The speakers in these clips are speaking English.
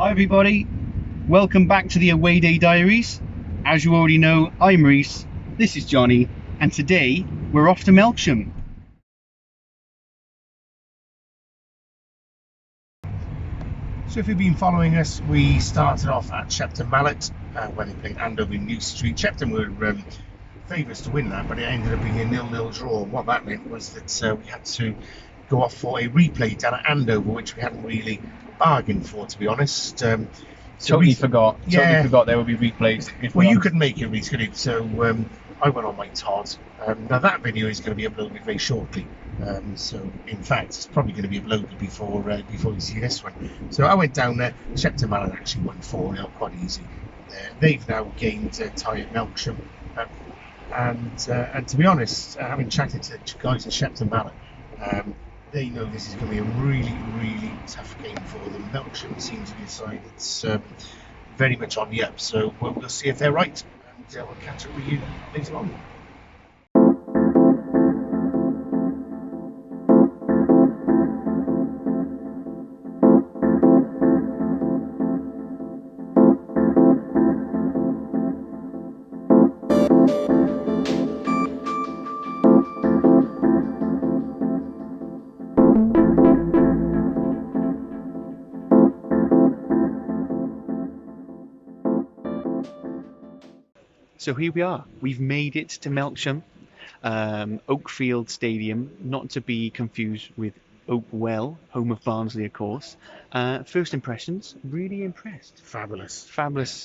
Hi everybody, welcome back to the Away Day Diaries. As you already know, I'm Reese, this is Johnny, and today we're off to Melksham. So if you've been following us, we started off at Shepton Mallet, where they played Andover in New Street. Shepton were favourites to win that, but it ended up being a 0-0 draw. What that meant was that we had to go off for a replay down at Andover, which we hadn't really bargained for, to be honest. Totally forgot there would be replays. Well, you couldn't make it, Reese, could you? So I went on my Todd. Now that video is going to be uploaded very shortly. So in fact, it's probably going to be uploaded before you see this one. So I went down there. Shepton Mallet actually won 4-0, quite easy. They've now gained a tie at Melksham. And to be honest, having chatted to guys at Shepton Mallet, they know this is going to be a really, really tough game for them. Melksham seems to be a side that's very much on the up, so we'll see if they're right, and we'll catch up with you later on. So here we are, we've made it to Melksham, Oakfield Stadium, not to be confused with Oakwell, home of Barnsley, of course. First impressions, really impressed. Fabulous,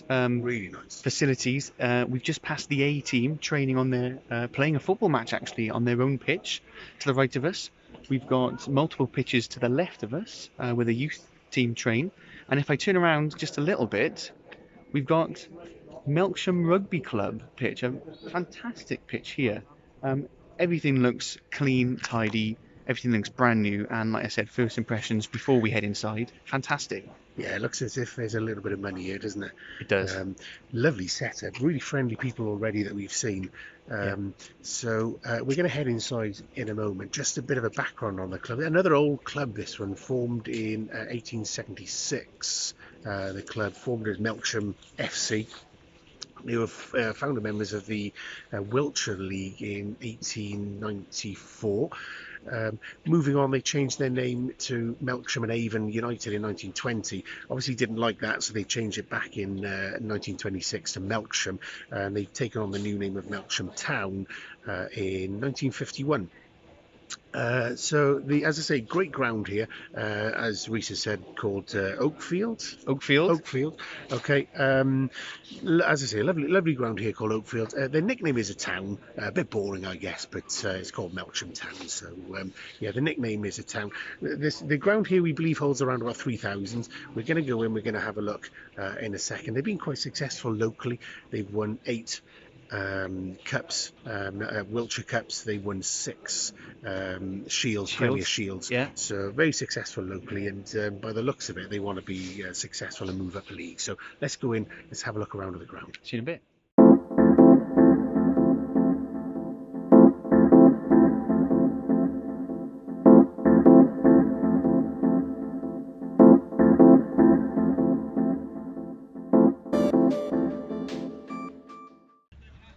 really nice facilities. We've just passed the A team training on their, playing a football match actually on their own pitch to the right of us. We've got multiple pitches to the left of us where the youth team train. And if I turn around just a little bit, we've got Melksham Rugby Club pitch, a fantastic pitch here. Everything looks clean, tidy, everything looks brand new, and like I said, first impressions before we head inside, fantastic. Yeah, it looks as if there's a little bit of money here, doesn't it? It does. Lovely setup, really friendly people already that we've seen. So we're going to head inside in a moment. Just a bit of a background on the club. Another old club, this one, formed in 1876. The club formed as Melksham FC. They were founder members of the Wiltshire League in 1894. Moving on, they changed their name to Melksham and Avon United in 1920. Obviously didn't like that, so they changed it back in 1926 to Melksham, and they've taken on the new name of Melksham Town in 1951. So as I say, great ground here, as Reese said, called Oakfield. Okay. As I say, lovely ground here called Oakfield. Their nickname is a town, a bit boring, I guess, but it's called Melksham Town. So the nickname is a town. The ground here, we believe, holds around about 3,000. We're going to go in. We're going to have a look in a second. They've been quite successful locally. They've won 8 cups, Wiltshire Cups. They won 6 Shields, Premier Shields. Yeah. So very successful locally, and by the looks of it, they want to be successful and move up the league. So let's go in, let's have a look around at the ground. See you in a bit.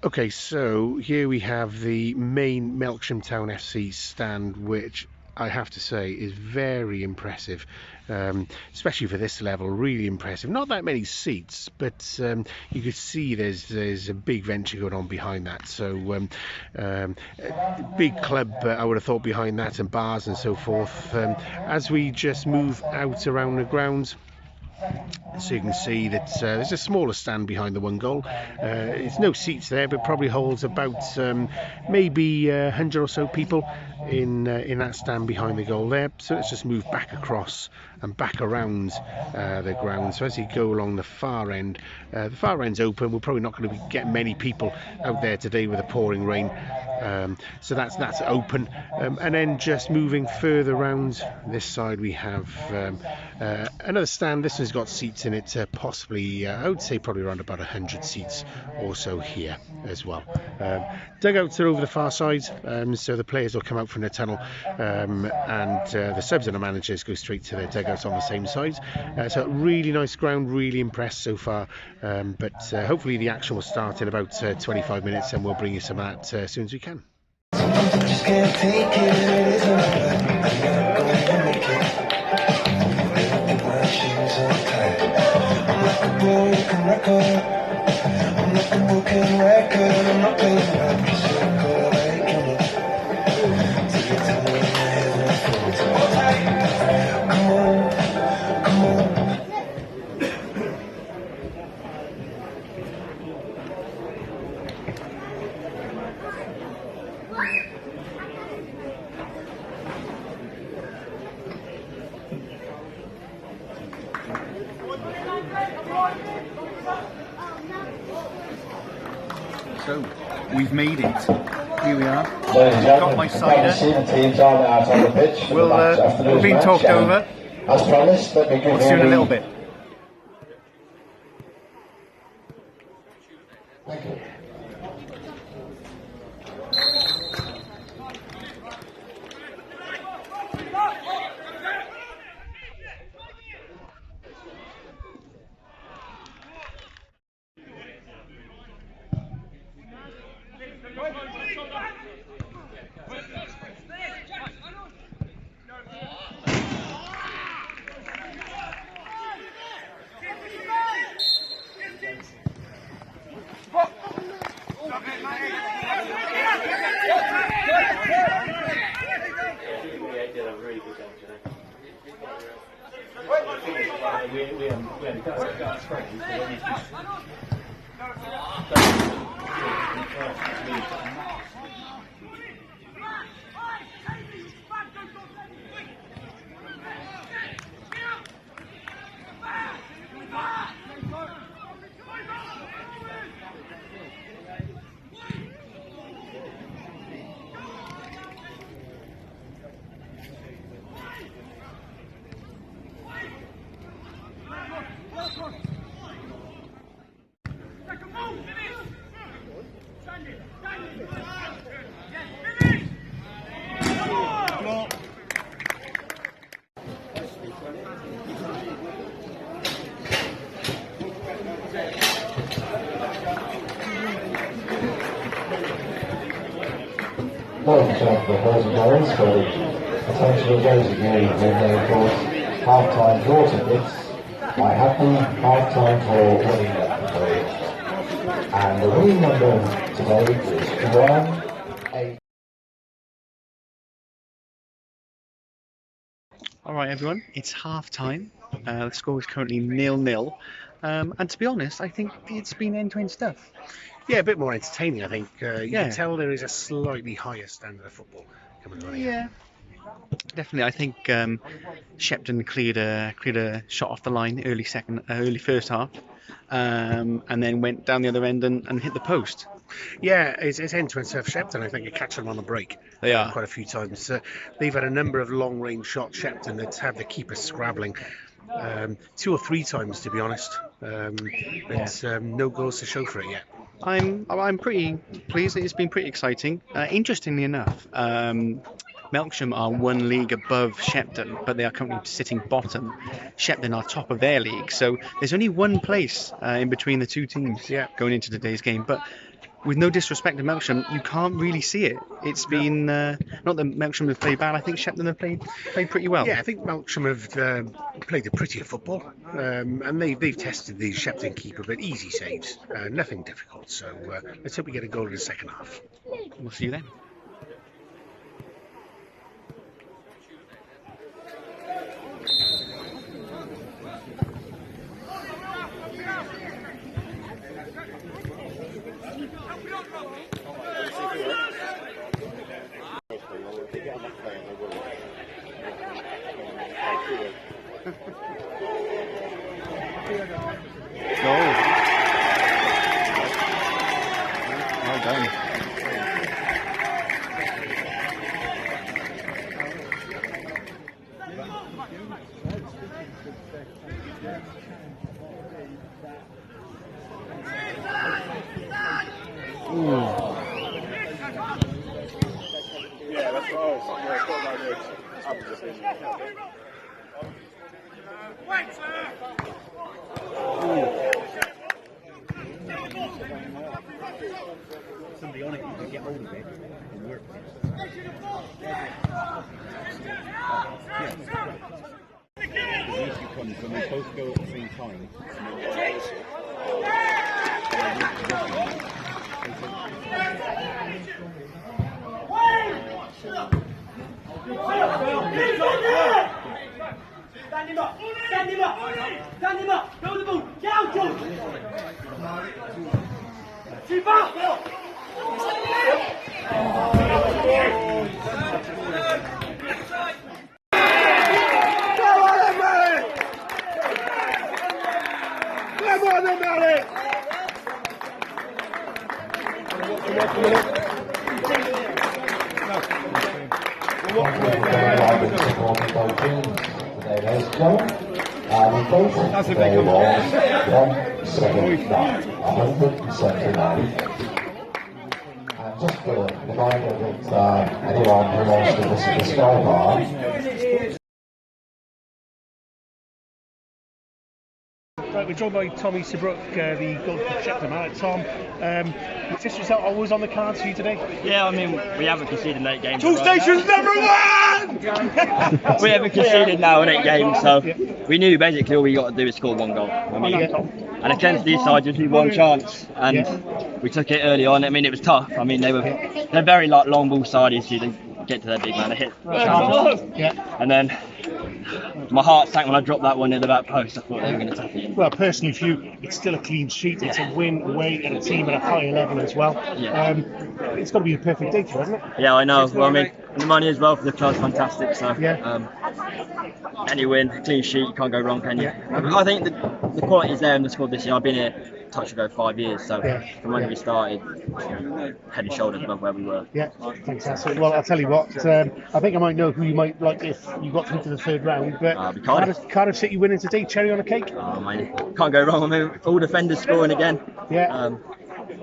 Okay, so here we have the main Melksham Town FC stand, which I have to say is very impressive, especially for this level. Really impressive. Not that many seats, but you could see there's a big venture going on behind that. So big club, I would have thought, behind that, and bars and so forth. As we just move out around the grounds, so you can see that there's a smaller stand behind the one goal. There's no seats there, but probably holds about maybe 100 or so people in that stand behind the goal there. So let's just move back across and back around the ground. So as you go along the far end, the far end's open. We're probably not going to get many people out there today with the pouring rain. So that's open, and then just moving further around this side, we have another stand. This Shepton's got seats in it, possibly, I would say probably around about 100 seats or so here as well. Dugouts are over the far side, so the players will come out from the tunnel, and the subs and the managers go straight to their dugouts on the same side. So really nice ground, really impressed so far, but hopefully the action will start in about 25 minutes, and we'll bring you some of that as soon as we can. Just can't take it, it's not good. I'm not going to make it. My shoes on tight. I'm like a broken record. I'm like a broken record. I'm not playing around. Just circle like a till you tell me my head won't fall. Come on, come on. So, we've made it. Here we are. Ladies and Got my cider. the teams are now out on the pitch for the match after We're being match, talked and over. as promised, let me give We'll see you in a the- little bit. Thank you. Melksham, the boys and girls, for the attention of those of you who know, of course, half-time draw tickets. I have the half-time draw winning number, and the winning number today is 1-8. All right, everyone. It's half time. The score is currently 0-0. And to be honest, I think it's been end-to-end stuff. Yeah, a bit more entertaining, I think. You Yeah. can tell there is a slightly higher standard of football coming on here. Yeah, definitely. I think Shepton cleared a shot off the line early first half, and then went down the other end and hit the post. Yeah, it's end-to-end stuff. Shepton, I think, are catching them on the break. They are. Quite a few times. They've had a number of long-range shots, Shepton, that's had the keeper scrabbling. 2 or 3 times, to be honest. But no goals to show for it yet. I'm pretty pleased. It's been pretty exciting. Interestingly enough, Melksham are 1 league above Shepton, but they are currently sitting bottom. Shepton are top of their league, so there's only 1 place in between the 2 teams going into today's game. But with no disrespect to Melksham, you can't really see it. It's been not that Melksham have played bad. I think Shepton have played pretty well. Yeah, I think Melksham have played a prettier football, and they've tested the Shepton keeper, but easy saves, nothing difficult. So let's hope we get a goal in the second half. We'll see you then. Well done. Somebody on it, you can get hold of it and work with it. The issue comes when we both go at the same time. Stand him up! Stand him up! Stand him up! Go the ball! Get out, George! Keep up! Come on, Mallet! That's a big one. 179. And just a reminder that anyone who wants to visit the Sky Bar. Right, we're joined by Tommy Seabrook, the goalkeeper for Shepton Mallet. Tom, was this result always on the cards for you today? Yeah, I mean, we haven't conceded 8 games. Two stations number one! We haven't conceded now in 8 games, so we knew basically all we got to do is score 1 goal. I mean, and against these sides, just one chance, and we took it early on. I mean, it was tough. I mean, they're very like long ball side. You see, they get to their big man, they hit, and then my heart sank when I dropped that one in the back post. I thought they were going to tap it in. Well, personally for you, it's still a clean sheet. It's a win away at a team at a higher level as well. Yeah. It's got to be a perfect day for you, hasn't it? Yeah, I know. Well, I mean, the money as well for the club's fantastic. So any win, clean sheet, you can't go wrong, can you? I think the quality is there in the squad this year. I've been here touch ago 5 years, so from when we started, head and shoulders above where we were. Yeah, fantastic. Well, I'll tell you what, I think I might know who you might like if you got through to the 3rd round, but Cardiff City winning today, cherry on a cake? Oh, man, can't go wrong. I mean, all defenders scoring again. Yeah.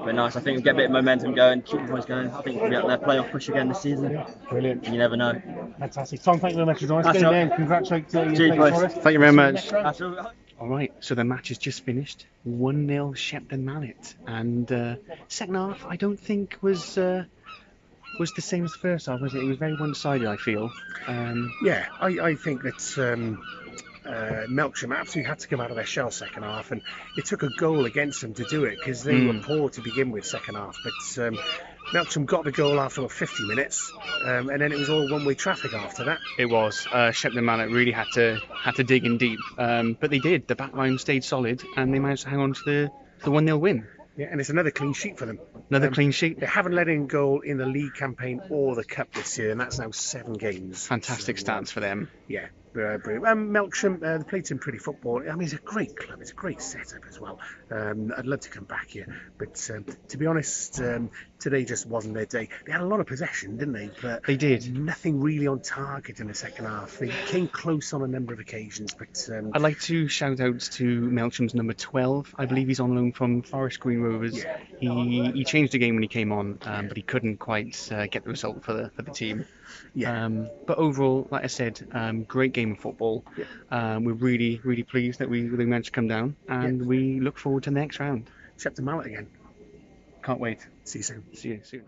But nice. I think we'll get a bit of momentum going, keep the boys going. I think we'll get their playoff push again this season. Yeah, brilliant. You never know. Fantastic. Tom, thank you very much for joining us. That's Go right. in there and congratulate you. Cheers, boys. Thank you very much. That's all. All right, so the match has just finished. 1-0 Shepton Mallet, and second half I don't think was the same as the first half, was it? It was very one-sided, I feel. Yeah, I think that Melksham absolutely had to come out of their shell second half, and it took a goal against them to do it because they were poor to begin with second half. But Melksham got the goal after about 50 minutes, and then it was all one-way traffic after that. It was. Shepton Mallet really had to dig in deep, but they did. The back line stayed solid, and they managed to hang on to the 1-0 win. Yeah, and it's another clean sheet for them. Another clean sheet. They haven't let in goal in the league campaign or the cup this year, and that's now 7 games. Fantastic stats for them. Yeah, brilliant. Melksham, they played some pretty football. I mean, it's a great club. It's a great setup as well. I'd love to come back here, but to be honest, today just wasn't their day. They had a lot of possession, didn't they? But they did. Nothing really on target in the second half. They came close on a number of occasions, but I'd like to shout out to Melksham's number 12. I believe he's on loan from Forest Green Rovers. Yeah. He changed the game when he came on, but he couldn't quite get the result for the team. Yeah. But overall, like I said, great game of football. Yeah. We're really, really pleased that we managed to come down, and we look forward to the next round. Shepton Mallet again. Can't wait. See you soon. See you soon.